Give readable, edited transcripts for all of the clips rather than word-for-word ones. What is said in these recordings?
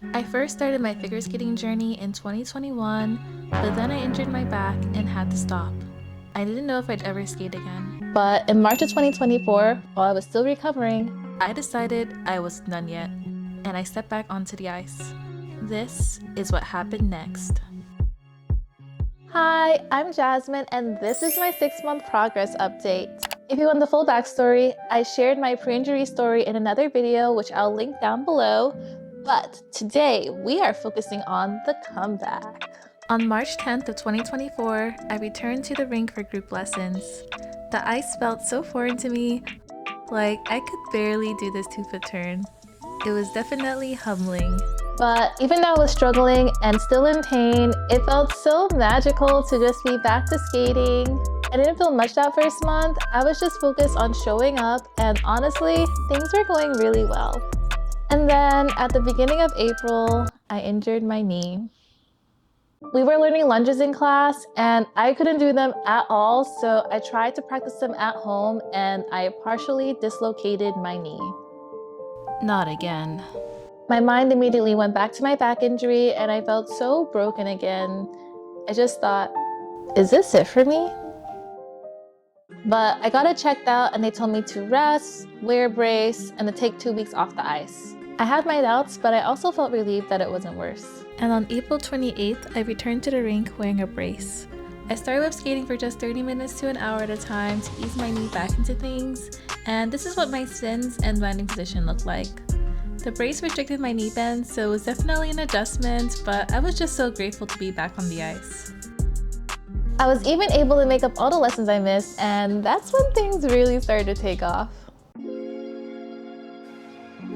I first started my figure skating journey in 2021, but then I injured my back and had to stop. I didn't know if I'd ever skate again. But in March of 2024, while I was still recovering, I decided I was done yet, and I stepped back onto the ice. This is what happened next. Hi, I'm Jasmine, and this is my 6-month progress update. If you want the full backstory, I shared my pre-injury story in another video, which I'll link down below. But today, we are focusing on the comeback. On March 10th of 2024, I returned to the rink for group lessons. The ice felt so foreign to me, like I could barely do this 2-foot turn. It was definitely humbling. But even though I was struggling and still in pain, it felt so magical to just be back to skating. I didn't feel much that first month. I was just focused on showing up, and honestly, things were going really well. And then at the beginning of April, I injured my knee. We were learning lunges in class, and I couldn't do them at all, so I tried to practice them at home, and I partially dislocated my knee. Not again. My mind immediately went back to my back injury, and I felt so broken again. I just thought, is this it for me? But I got it checked out, and they told me to rest, wear a brace, and to take 2 weeks off the ice. I had my doubts, but I also felt relieved that it wasn't worse. And on April 28th, I returned to the rink wearing a brace. I started with skating for just 30 minutes to an hour at a time to ease my knee back into things, and this is what my spins and landing position looked like. The brace restricted my knee bend, so it was definitely an adjustment, but I was just so grateful to be back on the ice. I was even able to make up all the lessons I missed, and that's when things really started to take off.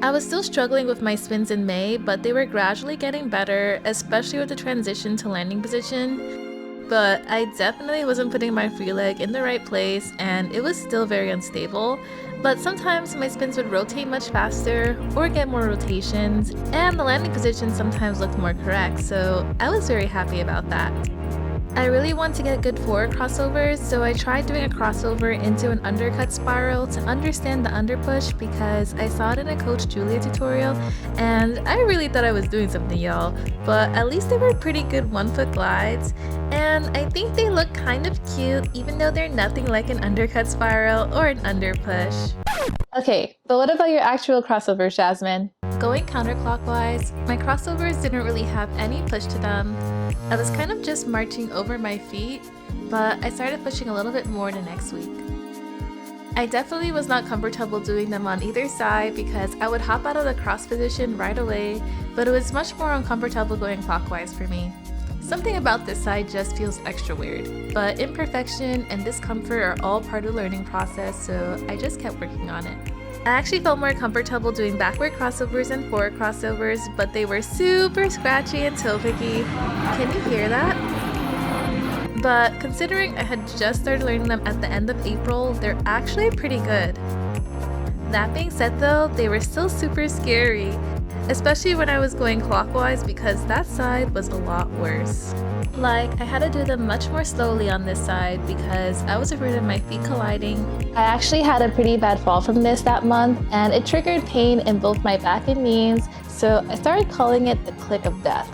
I was still struggling with my spins in May, but they were gradually getting better, especially with the transition to landing position. But I definitely wasn't putting my free leg in the right place, and it was still very unstable. But sometimes my spins would rotate much faster or get more rotations, and the landing position sometimes looked more correct, so I was very happy about that. I really want to get good forward crossovers, so I tried doing a crossover into an undercut spiral to understand the underpush because I saw it in a Coach Julia tutorial, and I really thought I was doing something, y'all. But at least they were pretty good 1-foot glides, and I think they look kind of cute even though they're nothing like an undercut spiral or an underpush. Okay, but what about your actual crossovers, Jasmine? Going counterclockwise, my crossovers didn't really have any push to them. I was kind of just marching over my feet, but I started pushing a little bit more the next week. I definitely was not comfortable doing them on either side because I would hop out of the cross position right away, but it was much more uncomfortable going clockwise for me. Something about this side just feels extra weird, but imperfection and discomfort are all part of the learning process, so I just kept working on it. I actually felt more comfortable doing backward crossovers and forward crossovers, but they were super scratchy and toe picky. Can you hear that? But considering I had just started learning them at the end of April, they're actually pretty good. That being said though, they were still super scary, especially when I was going clockwise because that side was a lot worse. Like, I had to do them much more slowly on this side because I was afraid of my feet colliding. I actually had a pretty bad fall from this that month, and it triggered pain in both my back and knees, so I started calling it the click of death.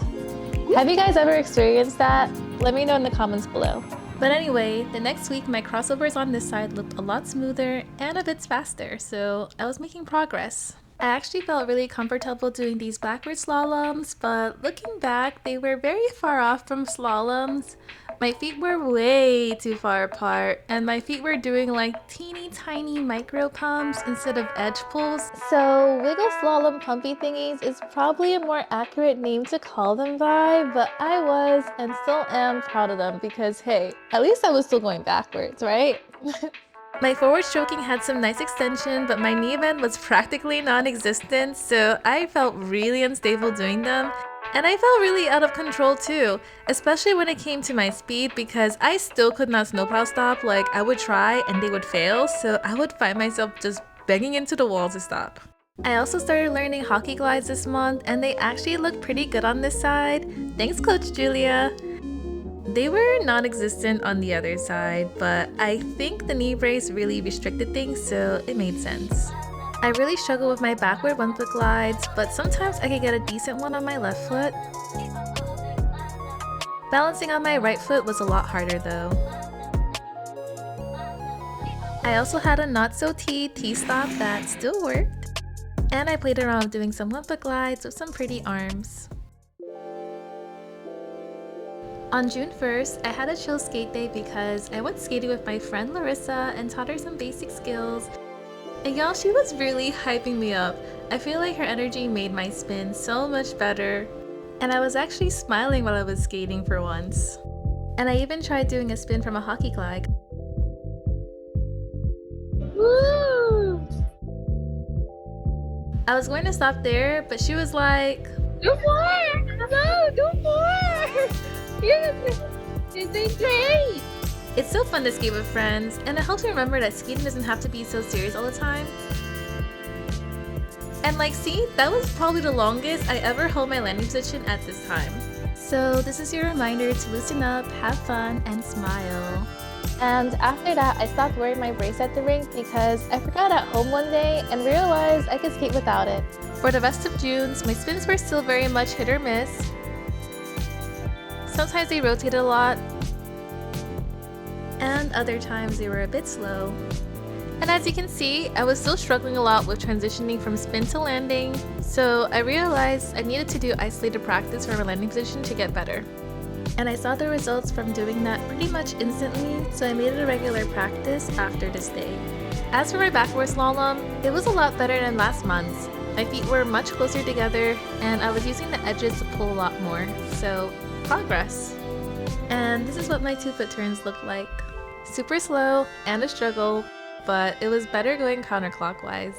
Have you guys ever experienced that? Let me know in the comments below. But anyway, the next week my crossovers on this side looked a lot smoother and a bit faster, so I was making progress. I actually felt really comfortable doing these backward slaloms, but looking back, they were very far off from slaloms. My feet were way too far apart, and my feet were doing like teeny tiny micro pumps instead of edge pulls. So wiggle slalom pumpy thingies is probably a more accurate name to call them by, but I was and still am proud of them because hey, at least I was still going backwards, right? My forward stroking had some nice extension, but my knee bend was practically non-existent, so I felt really unstable doing them. And I felt really out of control too, especially when it came to my speed because I still could not snowplow stop. Like, I would try and they would fail, so I would find myself just banging into the wall to stop. I also started learning hockey glides this month, and they actually look pretty good on this side. Thanks, Coach Julia. They were non-existent on the other side, but I think the knee brace really restricted things, so it made sense. I really struggle with my backward 1-foot glides, but sometimes I could get a decent one on my left foot. Balancing on my right foot was a lot harder though. I also had a not-so-T T-stop that still worked, and I played around with doing some 1-foot glides with some pretty arms. On June 1st, I had a chill skate day because I went skating with my friend Larissa and taught her some basic skills. And y'all, she was really hyping me up. I feel like her energy made my spin so much better. And I was actually smiling while I was skating for once. And I even tried doing a spin from a hockey glide. Woo! I was going to stop there, but she was like, Do more! No, do more! You're doing great! It's so fun to skate with friends, and it helps me remember that skating doesn't have to be so serious all the time. And like, see, that was probably the longest I ever held my landing position at this time. So this is your reminder to loosen up, have fun, and smile. And after that, I stopped wearing my brace at the rink because I forgot at home one day and realized I could skate without it. For the rest of June, my spins were still very much hit or miss. Sometimes they rotated a lot, and other times they were a bit slow. And as you can see, I was still struggling a lot with transitioning from spin to landing, so I realized I needed to do isolated practice for my landing position to get better. And I saw the results from doing that pretty much instantly, so I made it a regular practice after this day. As for my backward slalom, it was a lot better than last month's. My feet were much closer together, and I was using the edges to pull a lot more, so progress. And this is what my 2-foot turns looked like. Super slow and a struggle, but it was better going counterclockwise.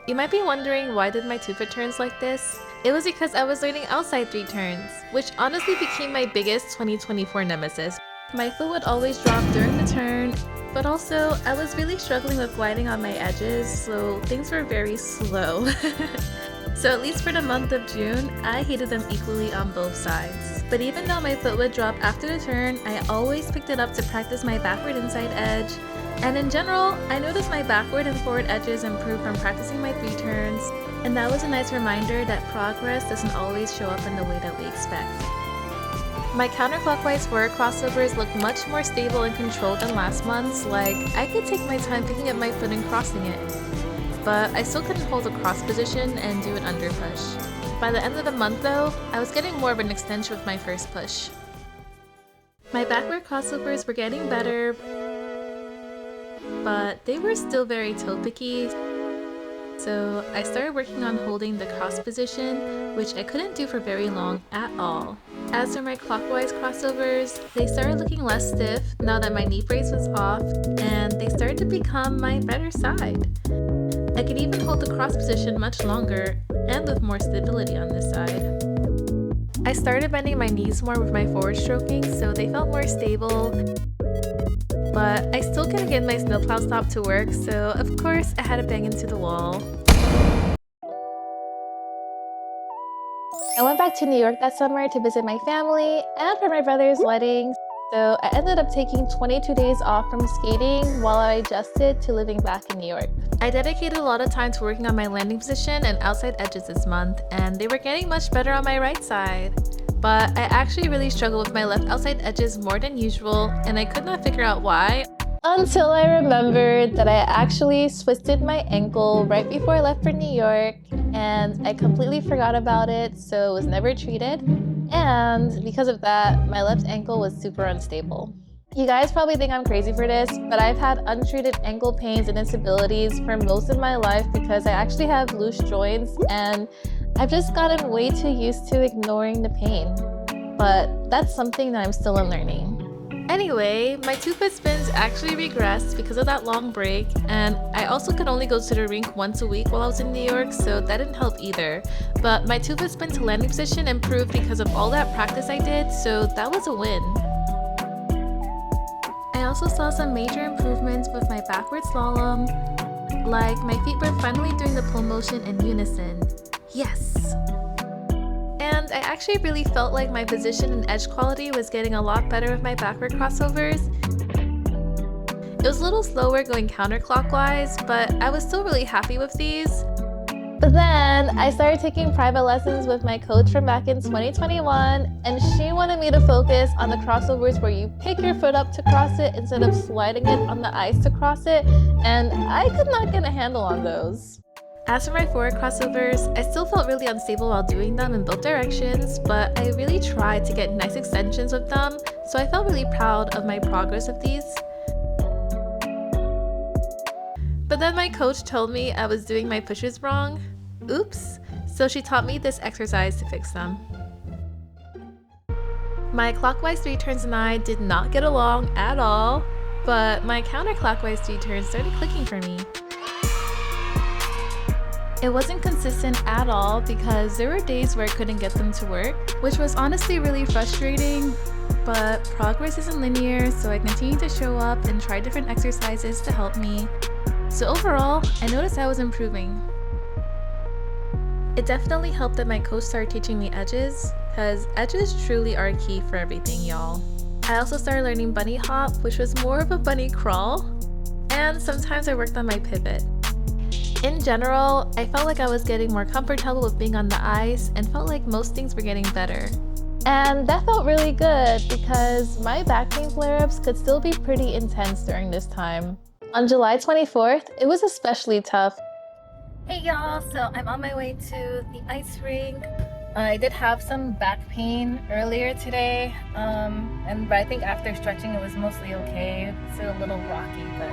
You might be wondering why did my 2-foot turns like this? It was because I was learning outside 3 turns, which honestly became my biggest 2024 nemesis. My foot would always drop during the turn, but also I was really struggling with gliding on my edges, so things were very slow. So at least for the month of June, I hated them equally on both sides. But even though my foot would drop after the turn, I always picked it up to practice my backward inside edge. And in general, I noticed my backward and forward edges improved from practicing my 3 turns, and that was a nice reminder that progress doesn't always show up in the way that we expect. My counterclockwise forward crossovers looked much more stable and controlled than last month's, like I could take my time picking up my foot and crossing it. But I still couldn't hold a cross position and do an under push. By the end of the month though, I was getting more of an extension with my first push. My backward crossovers were getting better, but they were still very toe picky. So I started working on holding the cross position, which I couldn't do for very long at all. As for my clockwise crossovers, they started looking less stiff now that my knee brace was off, and they started to become my better side. I could even hold the cross position much longer and with more stability on this side. I started bending my knees more with my forward stroking, so they felt more stable. But I still couldn't get my snowplow stop to work, so of course I had to bang into the wall. I went back to New York that summer to visit my family and for my brother's wedding, so I ended up taking 22 days off from skating while I adjusted to living back in New York. I dedicated a lot of time to working on my landing position and outside edges this month, and they were getting much better on my right side. But I actually really struggled with my left outside edges more than usual, and I could not figure out why. Until I remembered that I actually twisted my ankle right before I left for New York, and I completely forgot about it, so it was never treated. And because of that, my left ankle was super unstable. You guys probably think I'm crazy for this, but I've had untreated ankle pains and instabilities for most of my life because I actually have loose joints, and I've just gotten way too used to ignoring the pain. But that's something that I'm still learning. Anyway, my 2-foot spins actually regressed because of that long break, and I also could only go to the rink once a week while I was in New York, so that didn't help either. But my 2-foot spin to landing position improved because of all that practice I did, so that was a win. I also saw some major improvements with my backward slalom, like my feet were finally doing the pull motion in unison. Yes! And I actually really felt like my position and edge quality was getting a lot better with my backward crossovers. It was a little slower going counterclockwise, but I was still really happy with these. But then I started taking private lessons with my coach from back in 2021, and she wanted me to focus on the crossovers where you pick your foot up to cross it instead of sliding it on the ice to cross it, and I could not get a handle on those. As for my forward crossovers, I still felt really unstable while doing them in both directions, but I really tried to get nice extensions with them, so I felt really proud of my progress with these. But then my coach told me I was doing my pushes wrong. Oops. So she taught me this exercise to fix them. My clockwise 3 turns and I did not get along at all, but my counterclockwise 3 turns started clicking for me. It wasn't consistent at all because there were days where I couldn't get them to work, which was honestly really frustrating, but progress isn't linear, so I continued to show up and try different exercises to help me. So overall, I noticed I was improving. It definitely helped that my coach started teaching me edges, because edges truly are key for everything, y'all. I also started learning bunny hop, which was more of a bunny crawl, and sometimes I worked on my pivot. In general, I felt like I was getting more comfortable with being on the ice and felt like most things were getting better. And that felt really good because my back pain flare-ups could still be pretty intense during this time. On July 24th, it was especially tough. Hey y'all, so I'm on my way to the ice rink. I did have some back pain earlier today, but I think after stretching it was mostly okay. It's still a little rocky, but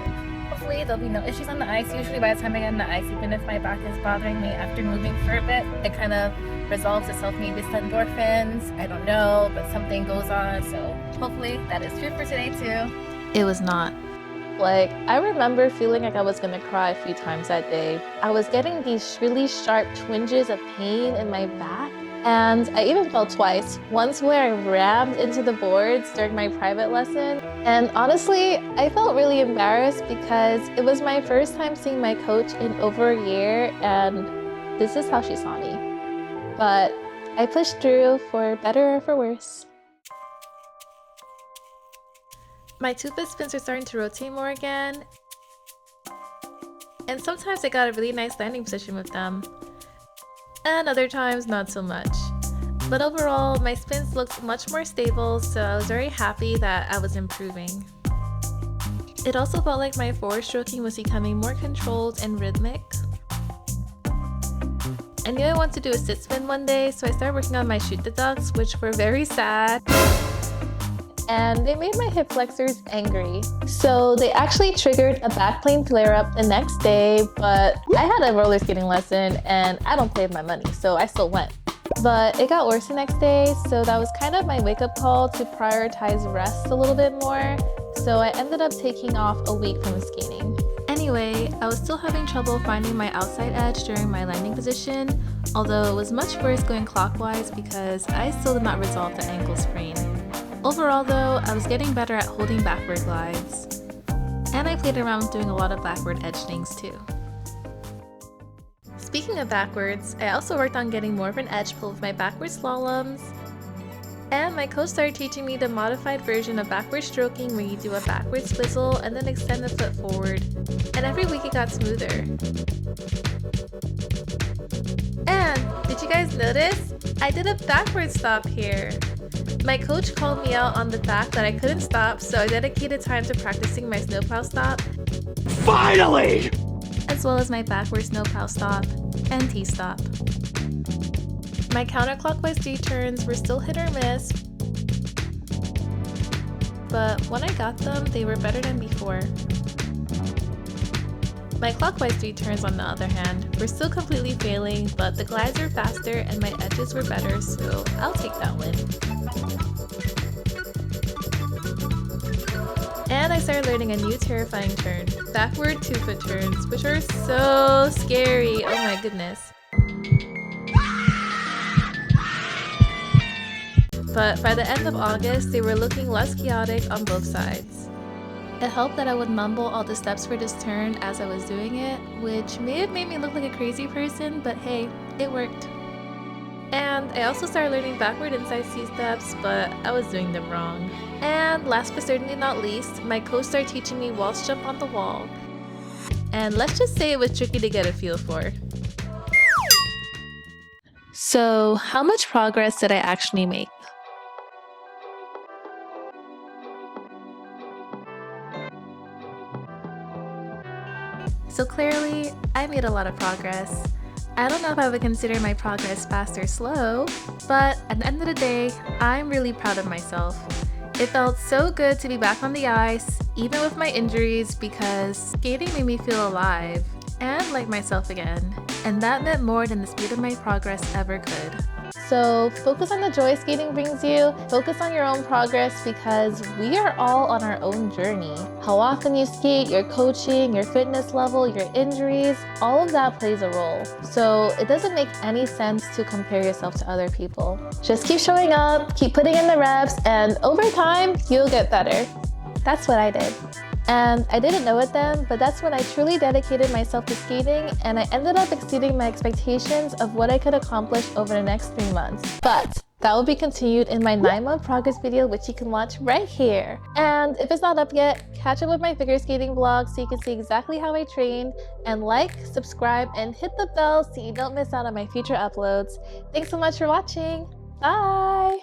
hopefully there'll be no issues on the ice. Usually by the time I get on the ice, even if my back is bothering me after moving for a bit, it kind of resolves itself. Maybe it's endorphins, I don't know, but something goes on, so hopefully that is true for today too. It was not. Like, I remember feeling like I was gonna cry a few times that day. I was getting these really sharp twinges of pain in my back, and I even fell twice. Once where I rammed into the boards during my private lesson, and honestly, I felt really embarrassed because it was my first time seeing my coach in over a year, and this is how she saw me. But I pushed through for better or for worse. My two-foot spins are starting to rotate more again, and sometimes I got a really nice landing position with them, and other times not so much. But overall, my spins looked much more stable, so I was very happy that I was improving. It also felt like my forward stroking was becoming more controlled and rhythmic. I knew I wanted to do a sit spin one day, so I started working on my shoot deducts, which were very sad. And they made my hip flexors angry. So they actually triggered a back pain flare-up the next day, but I had a roller skating lesson and I don't play with my money, so I still went. But it got worse the next day, so that was kind of my wake-up call to prioritize rest a little bit more. So I ended up taking off a week from skating. Anyway, I was still having trouble finding my outside edge during my landing position, although it was much worse going clockwise because I still did not resolve the ankle sprain. Overall though, I was getting better at holding backward glides. And I played around with doing a lot of backward edge things too. Speaking of backwards, I also worked on getting more of an edge pull with my backward slaloms. And my coach started teaching me the modified version of backward stroking where you do a backward swizzle and then extend the foot forward. And every week it got smoother. And did you guys notice? I did a backward stop here. My coach called me out on the fact that I couldn't stop, so I dedicated time to practicing my snowplow stop. Finally! As well as my backward snowplow stop and T-stop. My counterclockwise 3 turns were still hit or miss, but when I got them, they were better than before. My clockwise 3 turns, on the other hand, were still completely failing, but the glides were faster and my edges were better, so I'll take that win. And I started learning a new terrifying turn, backward 2-foot turns, which are so scary, oh my goodness. But by the end of August, they were looking less chaotic on both sides. It helped that I would mumble all the steps for this turn as I was doing it, which may have made me look like a crazy person, but hey, it worked. And I also started learning backward inside C-steps, but I was doing them wrong. And last but certainly not least, my coach started teaching me waltz jump on the wall. And let's just say it was tricky to get a feel for. So, how much progress did I actually make? So clearly, I made a lot of progress. I don't know if I would consider my progress fast or slow, but at the end of the day, I'm really proud of myself. It felt so good to be back on the ice, even with my injuries, because skating made me feel alive and like myself again, and that meant more than the speed of my progress ever could. So focus on the joy skating brings you, focus on your own progress because we are all on our own journey. How often you skate, your coaching, your fitness level, your injuries, all of that plays a role. So it doesn't make any sense to compare yourself to other people. Just keep showing up, keep putting in the reps, and over time, you'll get better. That's what I did. And I didn't know it then, but that's when I truly dedicated myself to skating, and I ended up exceeding my expectations of what I could accomplish over the next 3 months. But that will be continued in my 9-month progress video, which you can watch right here. And if it's not up yet, catch up with my figure skating vlog so you can see exactly how I trained, and like, subscribe, and hit the bell so you don't miss out on my future uploads. Thanks so much for watching. Bye!